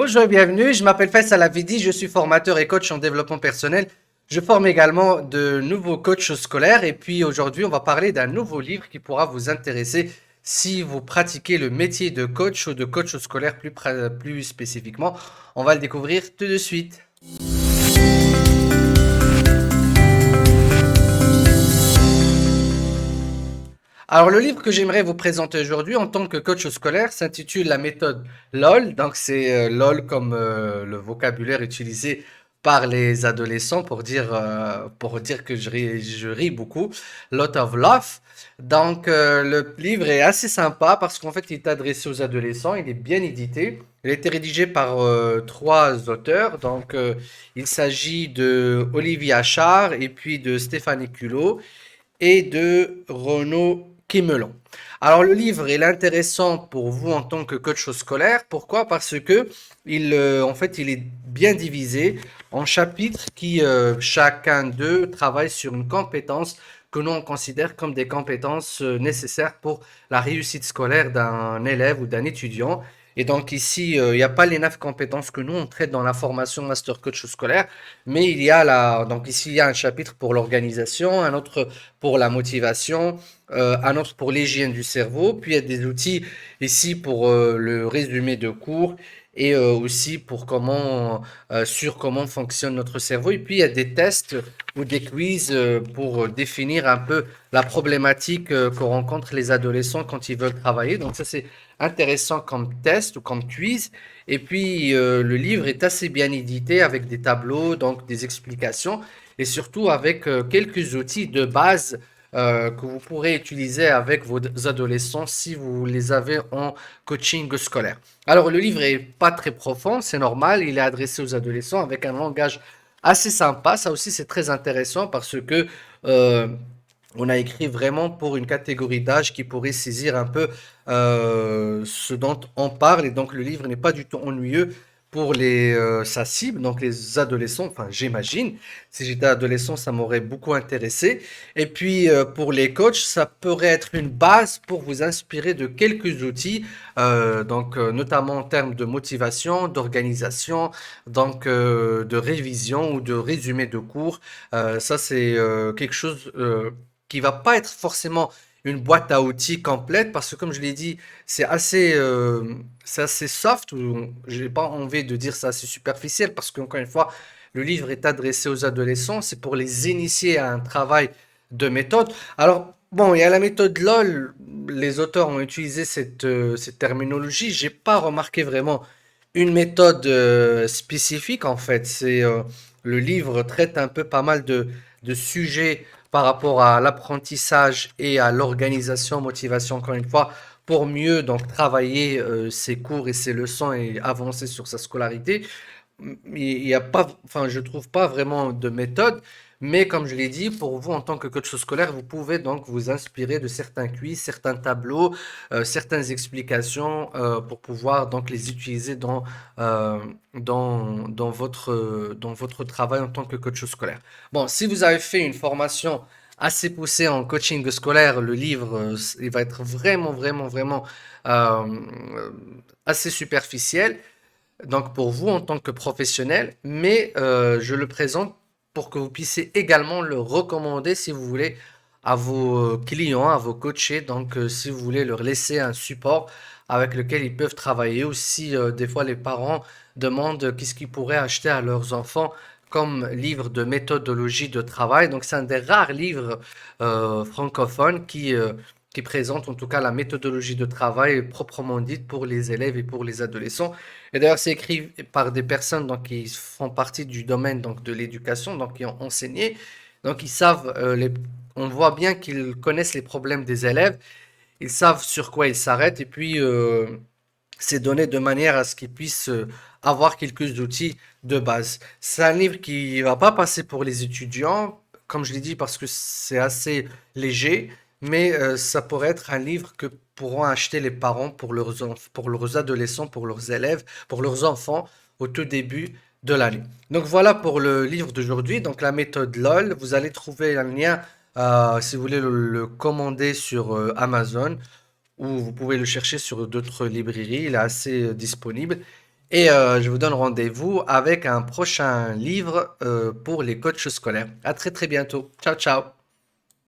Bonjour et bienvenue, je m'appelle Faisal Avidi, je suis formateur et coach en développement personnel. Je forme également de nouveaux coachs scolaires et puis aujourd'hui on va parler d'un nouveau livre qui pourra vous intéresser si vous pratiquez le métier de coach ou de coach scolaire plus spécifiquement. On va le découvrir tout de suite. Alors, le livre que j'aimerais vous présenter aujourd'hui en tant que coach scolaire s'intitule La méthode LOL. Donc, c'est LOL comme le vocabulaire utilisé par les adolescents pour dire que je ris beaucoup. Lot of love. Donc, le livre est assez sympa parce qu'en fait, il est adressé aux adolescents. Il est bien édité. Il a été rédigé par trois auteurs. Donc, il s'agit de Olivier Achard et puis de Stéphanie Culot et de Renaud Quémelon. Alors le livre est intéressant pour vous en tant que coach scolaire. Pourquoi? Parce que en fait, il est bien divisé en chapitres qui chacun d'eux travaille sur une compétence que nous on considère comme des compétences nécessaires pour la réussite scolaire d'un élève ou d'un étudiant. Et donc ici, il n'y a pas les 9 compétences que nous on traite dans la formation Master Coach scolaire, mais donc ici il y a un chapitre pour l'organisation, un autre pour la motivation, un autre pour l'hygiène du cerveau, puis il y a des outils ici pour le résumé de cours et aussi pour sur comment fonctionne notre cerveau. Et puis il y a des tests ou des quiz pour définir un peu la problématique que rencontrent les adolescents quand ils veulent travailler. Donc ça c'est intéressant comme test ou comme quiz. Et puis le livre est assez bien édité avec des tableaux, donc des explications et surtout avec quelques outils de base que vous pourrez utiliser avec vos adolescents si vous les avez en coaching scolaire. Alors, le livre est pas très profond, c'est normal, il est adressé aux adolescents avec un langage assez sympa. Ça aussi, c'est très intéressant parce que euh, on a écrit vraiment pour une catégorie d'âge qui pourrait saisir un peu ce dont on parle. Et donc, le livre n'est pas du tout ennuyeux pour sa cible, donc les adolescents. Enfin, j'imagine. Si j'étais adolescent, ça m'aurait beaucoup intéressé. Et puis, pour les coachs, ça pourrait être une base pour vous inspirer de quelques outils, notamment en termes de motivation, d'organisation, de révision ou de résumé de cours. Ça, c'est quelque chose qui va pas être forcément une boîte à outils complète parce que comme je l'ai dit, c'est assez soft ou j'ai pas envie de dire ça assez superficiel parce qu'encore une fois, le livre est adressé aux adolescents, c'est pour les initier à un travail de méthode. Alors, bon, il y a la méthode LOL, les auteurs ont utilisé cette terminologie, j'ai pas remarqué vraiment une méthode spécifique en fait. Le livre traite un peu pas mal de sujets par rapport à l'apprentissage et à l'organisation, motivation, encore une fois, pour mieux donc travailler ses cours et ses leçons et avancer sur sa scolarité. Il y a pas, enfin, je trouve pas vraiment de méthode, mais comme je l'ai dit, pour vous en tant que coach scolaire, vous pouvez donc vous inspirer de certains quiz, certains tableaux, certaines explications pour pouvoir donc les utiliser dans votre travail en tant que coach scolaire. Bon, si vous avez fait une formation assez poussée en coaching scolaire, le livre, il va être vraiment euh, assez superficiel. Donc pour vous en tant que professionnel, mais je le présente pour que vous puissiez également le recommander si vous voulez à vos clients, à vos coachés. Donc si vous voulez leur laisser un support avec lequel ils peuvent travailler, ou si des fois les parents demandent qu'est-ce qu'ils pourraient acheter à leurs enfants comme livre de méthodologie de travail. Donc c'est un des rares livres francophones qui présente en tout cas la méthodologie de travail proprement dite pour les élèves et pour les adolescents. Et d'ailleurs, c'est écrit par des personnes donc, qui font partie du domaine donc, de l'éducation, donc qui ont enseigné. Donc, ils savent, on voit bien qu'ils connaissent les problèmes des élèves, ils savent sur quoi ils s'arrêtent, et puis c'est donné de manière à ce qu'ils puissent avoir quelques outils de base. C'est un livre qui va pas passer pour les étudiants, comme je l'ai dit, parce que c'est assez léger, mais ça pourrait être un livre que pourront acheter les parents pour leurs adolescents, pour leurs élèves, pour leurs enfants au tout début de l'année. Donc voilà pour le livre d'aujourd'hui, donc la méthode LOL. Vous allez trouver un lien si vous voulez le commander sur Amazon ou vous pouvez le chercher sur d'autres librairies, il est assez disponible. Et je vous donne rendez-vous avec un prochain livre pour les coachs scolaires. À très très bientôt. Ciao ciao.